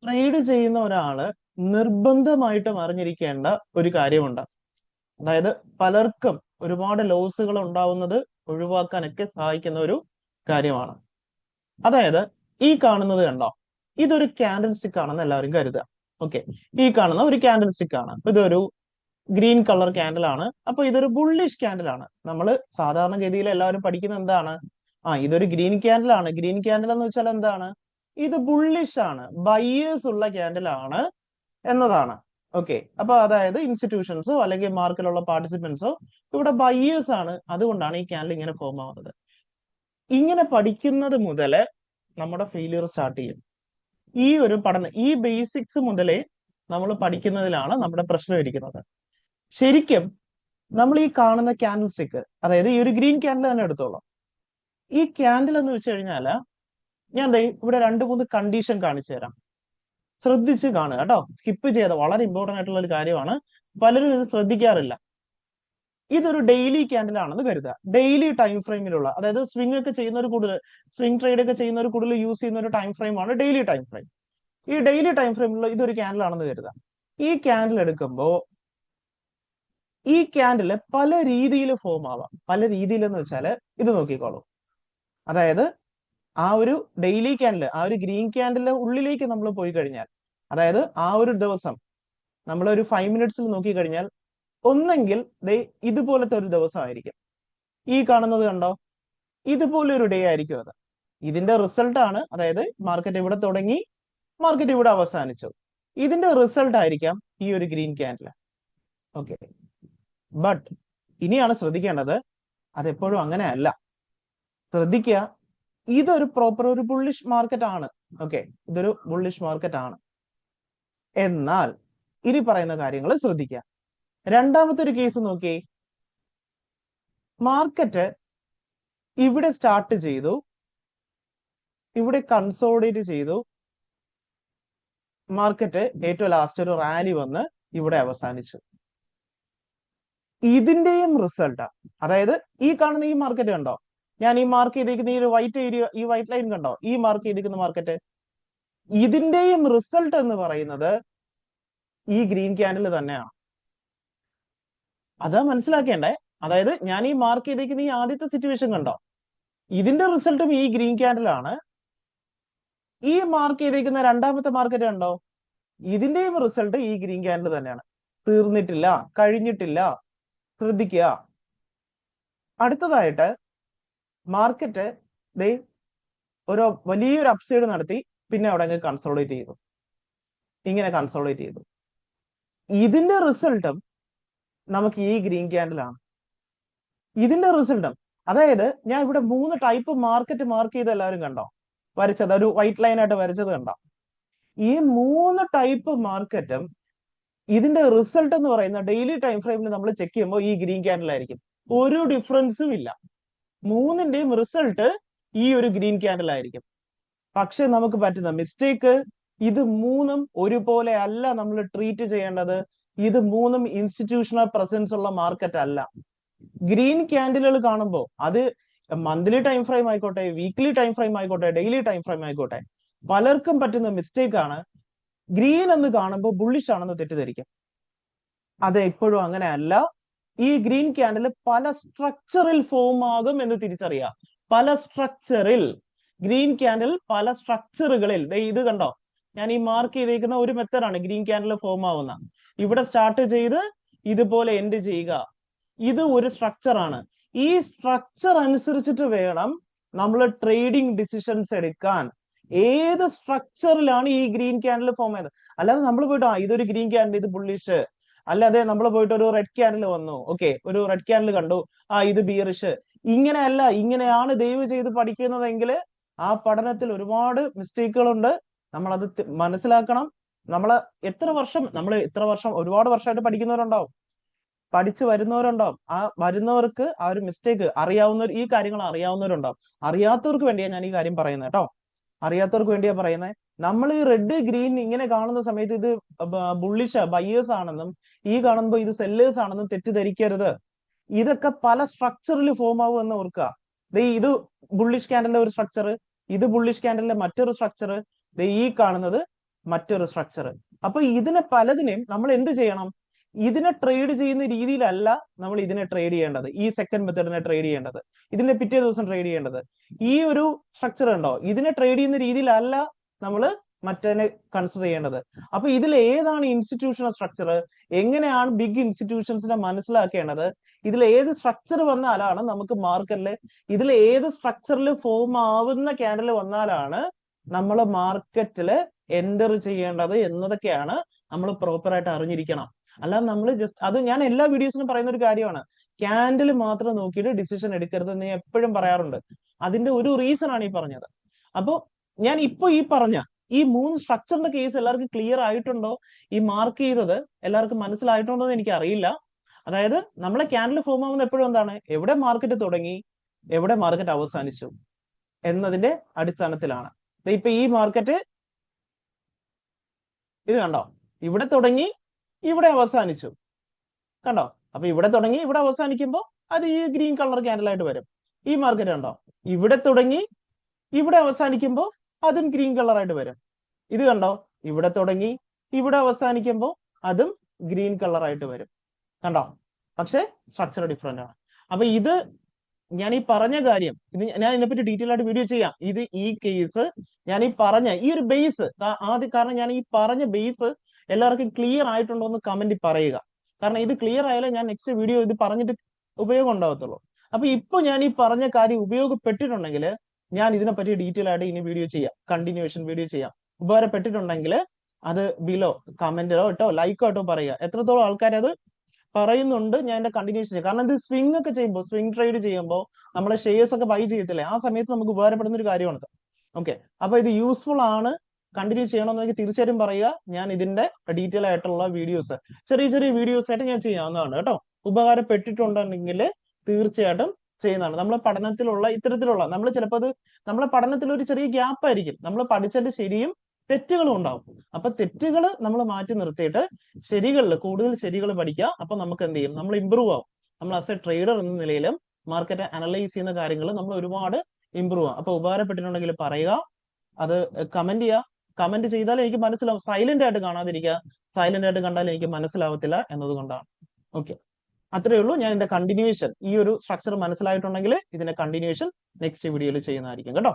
Trade ചെയ്യുന്ന ഒരാള് നിർബന്ധമായിട്ടും അറിഞ്ഞിരിക്കേണ്ട ഒരു കാര്യമുണ്ട്. അതായത് പലർക്കും ഒരുപാട് ലോസുകൾ ഉണ്ടാവുന്നത് ഒഴിവാക്കാനൊക്കെ സഹായിക്കുന്ന ഒരു കാര്യമാണ്. അതായത് ഈ കാണുന്നത് കണ്ടോ, ഇതൊരു ക്യാൻഡിൽ സ്റ്റിക്ക് ആണെന്ന് എല്ലാവരും കരുതുക. ഓക്കെ, ഈ കാണുന്ന ഒരു ക്യാൻഡിൽ സ്റ്റിക്ക് ആണ്. ഇതൊരു ഗ്രീൻ കളർ ക്യാൻഡിൽ ആണ്. അപ്പൊ ഇതൊരു ബുള്ളിഷ് ക്യാൻഡിൽ ആണ്. നമ്മൾ സാധാരണഗതിയിൽ എല്ലാവരും പഠിക്കുന്നത് എന്താണ്? ഇതൊരു ഗ്രീൻ ക്യാൻഡിൽ ആണ്. ഗ്രീൻ ക്യാൻഡിൽ എന്ന് വെച്ചാൽ എന്താണ്? ഇത് ബുള്ളിഷ് ആണ്, ബയേഴ്സ് ഉള്ള ക്യാൻഡിൽ ആണ് എന്നതാണ്. ഓക്കെ, അപ്പൊ അതായത് ഇൻസ്റ്റിറ്റ്യൂഷൻസോ അല്ലെങ്കിൽ മാർക്കറ്റിലുള്ള പാർട്ടിസിപ്പൻസോ ഇവിടെ ബയേഴ്സ് ആണ്, അതുകൊണ്ടാണ് ഈ ക്യാൻഡിൽ ഇങ്ങനെ ഫോം ആവുന്നത്. ഇങ്ങനെ പഠിക്കുന്നത് മുതല് നമ്മുടെ ഫെയിലിയർ സ്റ്റാർട്ട് ചെയ്യും. ഈ ഒരു പഠനം, ഈ ബേസിക്സ് മുതലേ നമ്മൾ പഠിക്കുന്നതിലാണ് നമ്മുടെ പ്രശ്നം ഇരിക്കുന്നത്. ശരിക്കും നമ്മൾ ഈ കാണുന്ന ക്യാൻഡിൽ സ്റ്റിക്ക്, അതായത് ഈ ഒരു ഗ്രീൻ ക്യാൻഡിൽ തന്നെ എടുത്തോളാം. ഈ ക്യാൻഡിൽ എന്ന് വെച്ച് കഴിഞ്ഞാല് ഞാൻ ഇവിടെ 2-3 കണ്ടീഷൻ കാണിച്ചു തരാം. ശ്രദ്ധിച്ച് കാണുക കേട്ടോ, സ്കിപ്പ് ചെയ്ത വളരെ ഇമ്പോർട്ടന്റ് ആയിട്ടുള്ള ഒരു കാര്യമാണ്. പലരും ഇത് ശ്രദ്ധിക്കാറില്ല. ഇതൊരു ഡെയിലി ക്യാൻഡിൽ ആണെന്ന് കരുതുക. ഡെയിലി ടൈം ഫ്രെയിമിലുള്ള, അതായത് സ്വിംഗ് ഒക്കെ ചെയ്യുന്നവർ കൂടുതൽ, സ്വിംഗ് ട്രേഡ് ഒക്കെ ചെയ്യുന്നവർ കൂടുതൽ യൂസ് ചെയ്യുന്ന ഒരു ടൈം ഫ്രെയിം ആണ് ഡെയിലി ടൈം ഫ്രെയിം. ഈ ഡെയിലി ടൈം ഫ്രെയിമിലുള്ള ഇതൊരു ക്യാൻഡിൽ ആണെന്ന് കരുതുക. ഈ ക്യാൻഡിൽ എടുക്കുമ്പോ ഈ ക്യാൻഡില് പല രീതിയിൽ ഫോം ആവാം. പല രീതിയിൽ എന്ന് വെച്ചാല് ഇത് നോക്കിക്കോളൂ. അതായത് ആ ഒരു ഡെയിലി ക്യാൻഡിൽ, ആ ഒരു ഗ്രീൻ ക്യാൻഡിലെ ഉള്ളിലേക്ക് നമ്മൾ പോയി കഴിഞ്ഞാൽ, അതായത് ആ ഒരു ദിവസം നമ്മൾ ഒരു 5 മിനിറ്റ്സിൽ നോക്കി കഴിഞ്ഞാൽ ഒന്നെങ്കിൽ ഇതുപോലത്തെ ഒരു ദിവസമായിരിക്കും. ഈ കാണുന്നത് കണ്ടോ, ഇതുപോലെ ഒരു ഡേ ആയിരിക്കും അത്. ഇതിന്റെ റിസൾട്ട് ആണ്, അതായത് മാർക്കറ്റ് ഇവിടെ തുടങ്ങി, മാർക്കറ്റ് ഇവിടെ അവസാനിച്ചു. ഇതിന്റെ റിസൾട്ട് ആയിരിക്കാം ഈ ഒരു ഗ്രീൻ ക്യാൻഡിൽ. ഓക്കെ, ബട്ട് ഇനിയാണ് ശ്രദ്ധിക്കേണ്ടത്, അതെപ്പോഴും അങ്ങനെ അല്ല. ശ്രദ്ധിക്കുക, ഇതൊരു പ്രോപ്പർ ഒരു ബുള്ളിഷ് മാർക്കറ്റ് ആണ്. ഓക്കെ, ഇതൊരു ബുള്ളിഷ് മാർക്കറ്റ് ആണ്. എന്നാൽ ഇനി പറയുന്ന കാര്യങ്ങൾ ശ്രദ്ധിക്കുക. രണ്ടാമത്തെ ഒരു കേസ് നോക്കി, മാർക്കറ്റ് ഇവിടെ സ്റ്റാർട്ട് ചെയ്തു, ഇവിടെ കൺസോളിഡേറ്റ് ചെയ്തു, മാർക്കറ്റ് ഏറ്റവും ലാസ്റ്റ് ഒരു റാലി വന്ന് ഇവിടെ അവസാനിച്ചു. ഇതിന്റെയും റിസൾട്ട്, അതായത് ഈ കാണുന്ന ഈ മാർക്കറ്റ് കണ്ടോ, ഞാൻ ഈ മാർക്ക് ചെയ്തിരിക്കുന്ന ഈ ഒരു വൈറ്റ് ഏരിയ, ഈ വൈറ്റ് ലൈൻ കണ്ടോ, ഈ മാർക്ക് ചെയ്തിരിക്കുന്ന മാർക്കറ്റ്, ഇതിന്റെയും റിസൾട്ട് എന്ന് പറയുന്നത് ഈ ഗ്രീൻ ക്യാൻഡിൽ തന്നെയാണ്. അത് മനസ്സിലാക്കേണ്ടേ. അതായത് ഞാൻ ഈ മാർക്ക് ചെയ്തിരിക്കുന്ന ഈ ആദ്യത്തെ സിറ്റുവേഷൻ കണ്ടോ, ഇതിന്റെ റിസൾട്ടും ഈ ഗ്രീൻ ക്യാൻഡിൽ ആണ്. ഈ മാർക്ക് ചെയ്തിരിക്കുന്ന രണ്ടാമത്തെ മാർക്കറ്റ് കണ്ടോ, ഇതിന്റെയും റിസൾട്ട് ഈ ഗ്രീൻ ക്യാൻഡിൽ തന്നെയാണ്. തീർന്നിട്ടില്ല, കഴിഞ്ഞിട്ടില്ല. ശ്രദ്ധിക്കുക. അടുത്തതായിട്ട് മാർക്കറ്റ് ഒരു വലിയൊരു അപ്സൈഡ് നടത്തി, പിന്നെ അവിടെ അങ്ങ് കൺസോളിഡേറ്റ് ചെയ്തു, ഇങ്ങനെ കൺസോളിഡേറ്റ് ചെയ്തു. ഇതിന്റെ റിസൾട്ടും നമുക്ക് ഈ ഗ്രീൻ ക്യാൻഡിൽ ആണ്. ഇതിന്റെ റിസൾട്ടും, അതായത് ഞാൻ ഇവിടെ 3 ടൈപ്പ് മാർക്കറ്റ് മാർക്ക് ചെയ്ത് എല്ലാവരും കണ്ടോ, വരച്ചത് ഒരു വൈറ്റ് ലൈൻ ആയിട്ട് വരച്ചത് കണ്ടോ. ഈ 3 ടൈപ്പ് മാർക്കറ്റും ഇതിന്റെ റിസൾട്ട് എന്ന് പറയുന്ന ഡെയിലി ടൈം ഫ്രെയിമിൽ നമ്മൾ ചെക്ക് ചെയ്യുമ്പോൾ ഈ ഗ്രീൻ ക്യാൻഡിൽ ആയിരിക്കും. ഒരു ഡിഫറൻസും ഇല്ല. 3ന്റെയും റിസൾട്ട് ഈ ഒരു ഗ്രീൻ ക്യാൻഡിൽ ആയിരിക്കും. പക്ഷെ നമുക്ക് പറ്റുന്ന മിസ്റ്റേക്ക്, ഇത് 3ഉം ഒരുപോലെ അല്ല നമ്മൾ ട്രീറ്റ് ചെയ്യേണ്ടത്. ഇത് 3ഉം ഇൻസ്റ്റിറ്റ്യൂഷണൽ പ്രസൻസ് ഉള്ള മാർക്കറ്റ് അല്ല. ഗ്രീൻ ക്യാൻഡിലുകൾ കാണുമ്പോൾ അത് മന്ത്ലി ടൈം ഫ്രെയിം ആയിക്കോട്ടെ, വീക്ക്ലി ടൈം ഫ്രെയിം ആയിക്കോട്ടെ, ഡെയിലി ടൈം ഫ്രെയിം ആയിക്കോട്ടെ, പലർക്കും പറ്റുന്ന മിസ്റ്റേക്ക് ആണ് ഗ്രീൻ എന്ന് കാണുമ്പോൾ ബുള്ളിഷ് ആണെന്ന് തെറ്റിദ്ധരിക്കും. അത് എപ്പോഴും അങ്ങനെ അല്ല. ഈ ഗ്രീൻ ക്യാൻഡിൽ പല സ്ട്രക്ചറിൽ ഫോം ആകും എന്ന് തിരിച്ചറിയാം. പല സ്ട്രക്ചറിൽ, ഗ്രീൻ ക്യാൻഡിൽ പല സ്ട്രക്ചറുകളിൽ. ഇത് കണ്ടോ, ഞാൻ ഈ മാർക്ക് ചെയ്തേക്കുന്ന ഒരു മെത്തേഡാണ് ഗ്രീൻ ക്യാൻഡിൽ ഫോം ആവുന്ന. ഇവിടെ സ്റ്റാർട്ട് ചെയ്ത് ഇതുപോലെ എൻഡ് ചെയ്യുക, ഇത് ഒരു സ്ട്രക്ചർ ആണ്. ഈ സ്ട്രക്ചർ അനുസരിച്ചിട്ട് വേണം നമ്മൾ ട്രേഡിംഗ് ഡിസിഷൻസ് എടുക്കാൻ. ഏത് സ്ട്രക്ചറിലാണ് ഈ ഗ്രീൻ ക്യാൻഡിൽ ഫോം ചെയ്തത്? അല്ലാതെ നമ്മൾ പോയിട്ട് ഇതൊരു ഗ്രീൻ ക്യാൻഡിൽ, ഇത് ബുള്ളിഷ്, അല്ലാതെ നമ്മൾ പോയിട്ട് ഒരു റെഡ് ക്യാൻഡിൽ വന്നു, ഓക്കെ, ഒരു റെഡ് ക്യാൻഡിൽ കണ്ടു, ഇത് ബിയറിഷ്, ഇങ്ങനെയല്ല. ഇങ്ങനെയാണ് ദയവ് ചെയ്ത് പഠിക്കുന്നതെങ്കിൽ ആ പഠനത്തിൽ ഒരുപാട് മിസ്റ്റേക്കുകളുണ്ട്. നമ്മൾ അത് മനസ്സിലാക്കണം. നമ്മൾ എത്ര വർഷം ഒരുപാട് വർഷമായിട്ട് പഠിക്കുന്നവരുണ്ടാവും, പഠിച്ചു വരുന്നവരുണ്ടാവും. ആ വരുന്നവർക്ക് ആ ഒരു മിസ്റ്റേക്ക് അറിയാവുന്നവർ, ഈ കാര്യങ്ങൾ അറിയാവുന്നവരുണ്ടാവും. അറിയാത്തവർക്ക് വേണ്ടിയാണ് ഞാൻ ഈ കാര്യം പറയുന്നത് കേട്ടോ. അറിയാത്തവർക്ക് വേണ്ടിയാ പറയുന്നത്. നമ്മൾ ഈ റെഡ് ഗ്രീൻ ഇങ്ങനെ കാണുന്ന സമയത്ത് ഇത് ബുള്ളിഷ് ബയേഴ്സ് ആണെന്നും ഈ കാണുമ്പോൾ ഇത് സെല്ലേഴ്സ് ആണെന്നും തെറ്റിദ്ധരിക്കരുത്. ഇതൊക്കെ പല സ്ട്രക്ചറിൽ ഫോം ആവും എന്ന് ഓർക്കുക. ഇത് ബുള്ളിഷ് ക്യാൻഡലിന്റെ ഒരു സ്ട്രക്ചർ, ഇത് ബുള്ളിഷ് ക്യാൻഡലിന്റെ മറ്റൊരു സ്ട്രക്ചർ, ഈ കാണുന്നത് മറ്റൊരു സ്ട്രക്ചർ. അപ്പൊ ഇതിനെ പലതിനെയും നമ്മൾ എന്ത് ചെയ്യണം? ഇതിനെ ട്രേഡ് ചെയ്യുന്ന രീതിയിലല്ല നമ്മൾ ഇതിനെ ട്രേഡ് ചെയ്യേണ്ടത്, ഈ സെക്കൻഡ് മെത്തേഡിനെ ട്രേഡ് ചെയ്യേണ്ടത്, ഇതിന്റെ പിറ്റേ ദിവസം ട്രേഡ് ചെയ്യേണ്ടത്. ഈ ഒരു സ്ട്രക്ചർ ഉണ്ടോ, ഇതിനെ ട്രേഡ് ചെയ്യുന്ന രീതിയിലല്ല നമ്മൾ മറ്റേനെ കൺസിഡർ ചെയ്യേണ്ടത്. അപ്പൊ ഇതിൽ ഏതാണ് ഇൻസ്റ്റിറ്റ്യൂഷണൽ സ്ട്രക്ചർ, എങ്ങനെയാണ് ബിഗ് ഇൻസ്റ്റിറ്റ്യൂഷൻസിനെ മനസ്സിലാക്കേണ്ടത്, ഇതിൽ ഏത് സ്ട്രക്ചർ വന്നാലാണ് നമുക്ക് മാർക്കറ്റിൽ, ഇതിൽ ഏത് സ്ട്രക്ചറിൽ ഫോം ആവുന്ന ക്യാൻഡിൽ വന്നാലാണ് നമ്മൾ മാർക്കറ്റിൽ എൻ്റർ ചെയ്യേണ്ടത് എന്നതൊക്കെയാണ് നമ്മൾ പ്രോപ്പർ ആയിട്ട് അറിഞ്ഞിരിക്കണം. അല്ലാതെ നമ്മൾ ജസ്റ്റ്, അത് ഞാൻ എല്ലാ വീഡിയോസിലും പറയുന്ന ഒരു കാര്യമാണ്, ക്യാൻഡിൽ മാത്രം നോക്കിയിട്ട് ഡിസിഷൻ എടുക്കരുതെന്ന് ഞാൻ എപ്പോഴും പറയാറുണ്ട്. അതിന്റെ ഒരു റീസൺ ആണ് ഈ പറഞ്ഞത്. അപ്പൊ ഞാൻ ഇപ്പൊ ഈ പറഞ്ഞ ഈ 3 സ്ട്രക്ചറിന്റെ കേസ് എല്ലാവർക്കും ക്ലിയർ ആയിട്ടുണ്ടോ? ഈ മാർക്ക് ചെയ്തത് എല്ലാവർക്കും മനസ്സിലായിട്ടുണ്ടോ എന്ന് എനിക്ക് അറിയില്ല. അതായത് നമ്മളെ ക്യാൻഡിൽ ഫോം ആവുന്നത് എപ്പോഴും എന്താണ്, എവിടെ മാർക്കറ്റ് തുടങ്ങി എവിടെ മാർക്കറ്റ് അവസാനിച്ചു എന്നതിന്റെ അടിസ്ഥാനത്തിലാണ്. ഇപ്പൊ ഈ മാർക്കറ്റ് ഇത് കണ്ടോ, ഇവിടെ തുടങ്ങി ഇവിടെ അവസാനിച്ചു, കണ്ടോ? അപ്പൊ ഇവിടെ തുടങ്ങി ഇവിടെ അവസാനിക്കുമ്പോൾ അത് ഈ ഗ്രീൻ കളർ ക്യാൻഡിലായിട്ട് വരും. ഈ മാർക്കറ്റ് കണ്ടോ, ഇവിടെ തുടങ്ങി ഇവിടെ അവസാനിക്കുമ്പോൾ അതും ഗ്രീൻ കളറായിട്ട് വരും. ഇത് കണ്ടോ, ഇവിടെ തുടങ്ങി ഇവിടെ അവസാനിക്കുമ്പോൾ അതും ഗ്രീൻ കളറായിട്ട് വരും, കണ്ടോ? പക്ഷെ സ്ട്രക്ചർ ഡിഫറെന്റ് ആണ്. അപ്പൊ ഇത് ഞാൻ ഈ പറഞ്ഞ കാര്യം, ഇത് ഞാൻ ഇതിനെപ്പറ്റി ഡീറ്റെയിൽ ആയിട്ട് വീഡിയോ ചെയ്യാം. ഇത് ഈ കേസ് ഞാൻ ഈ പറഞ്ഞ ഈ ഒരു ബേസ് ആദ്യം, കാരണം ഞാൻ ഈ പറഞ്ഞ ബേസ് എല്ലാവർക്കും ക്ലിയർ ആയിട്ടുണ്ടോ എന്ന് കമന്റ് പറയുക. കാരണം ഇത് ക്ലിയർ ആയാലേ ഞാൻ നെക്സ്റ്റ് വീഡിയോ ഇത് പറഞ്ഞിട്ട് ഉപയോഗം ഉണ്ടാവത്തുള്ളൂ. അപ്പൊ ഇപ്പൊ ഞാൻ ഈ പറഞ്ഞ കാര്യം ഉപയോഗപ്പെട്ടിട്ടുണ്ടെങ്കിൽ ഞാൻ ഇതിനെപ്പറ്റി ഡീറ്റെയിൽ ആയിട്ട് ഇനി വീഡിയോ ചെയ്യാം, കണ്ടിന്യൂഷൻ വീഡിയോ ചെയ്യാം. ഉപകാരപ്പെട്ടിട്ടുണ്ടെങ്കിൽ അത് ബിലോ കമന്റിലോ ഇട്ടോ ലൈക്കോ ഇട്ടോ പറയുക. എത്രത്തോളം ആൾക്കാർ അത് പറയുന്നുണ്ട് ഞാൻ എന്റെ കണ്ടിന്യൂഷൻ ചെയ്യാം. കാരണം ഇത് സ്വിംഗ് ഒക്കെ ചെയ്യുമ്പോൾ, സ്വിംഗ് ട്രേഡ് ചെയ്യുമ്പോൾ നമ്മളെ ഷെയർസ് ഒക്കെ ബൈ ചെയ്യത്തില്ലേ, ആ സമയത്ത് നമുക്ക് ഉപകാരപ്പെടുന്ന ഒരു കാര്യമാണ്. ഓക്കെ, അപ്പൊ ഇത് യൂസ്ഫുൾ ആണ്, കണ്ടിന്യൂ ചെയ്യണമെന്നെങ്കിൽ തീർച്ചയായിട്ടും പറയുക. ഞാൻ ഇതിന്റെ ഡീറ്റെയിൽ ആയിട്ടുള്ള വീഡിയോസ്, ചെറിയ ചെറിയ വീഡിയോസ് ആയിട്ട് ഞാൻ ചെയ്യാവുന്നതാണ് കേട്ടോ. ഉപകാരപ്പെട്ടിട്ടുണ്ടെങ്കിൽ തീർച്ചയായിട്ടും ചെയ്യുന്നതാണ്. നമ്മളെ പഠനത്തിലുള്ള ഇത്തരത്തിലുള്ള, നമ്മൾ ചിലപ്പോൾ അത് നമ്മളെ പഠനത്തിൽ ഒരു ചെറിയ ഗ്യാപ്പ് ആയിരിക്കും, നമ്മൾ പഠിച്ചതിന്റെ ശരിയും തെറ്റുകളും ഉണ്ടാവും. അപ്പൊ തെറ്റുകൾ നമ്മൾ മാറ്റി നിർത്തിയിട്ട് ശരികളിൽ കൂടുതൽ ശരികൾ പഠിക്കുക. അപ്പൊ നമുക്ക് എന്ത് ചെയ്യും, നമ്മൾ ഇമ്പ്രൂവ് ആവും. നമ്മൾ ആസ് എ ട്രേഡർ എന്ന നിലയിലും മാർക്കറ്റ് അനലൈസ് ചെയ്യുന്ന കാര്യങ്ങൾ നമ്മൾ ഒരുപാട് ഇമ്പ്രൂവ് ആവും. അപ്പൊ ഉപകാരപ്പെട്ടിട്ടുണ്ടെങ്കിൽ പറയുക, അത് കമന്റ് ചെയ്യുക. കമന്റ് ചെയ്താൽ എനിക്ക് മനസ്സിലാവും. സൈലന്റ് ആയിട്ട് കാണാതിരിക്കുക, സൈലന്റ് ആയിട്ട് കണ്ടാൽ എനിക്ക് മനസ്സിലാവത്തില്ല എന്നതുകൊണ്ടാണ്. ഓക്കെ, അത്രയേ ഉള്ളൂ. ഞാൻ ഇതിന്റെ കണ്ടിന്യൂഷൻ, ഈ ഒരു സ്ട്രക്ചർ മനസ്സിലായിട്ടുണ്ടെങ്കിൽ ഇതിന്റെ കണ്ടിന്യൂഷൻ നെക്സ്റ്റ് വീഡിയോയിൽ ചെയ്യുന്നതായിരിക്കും കേട്ടോ.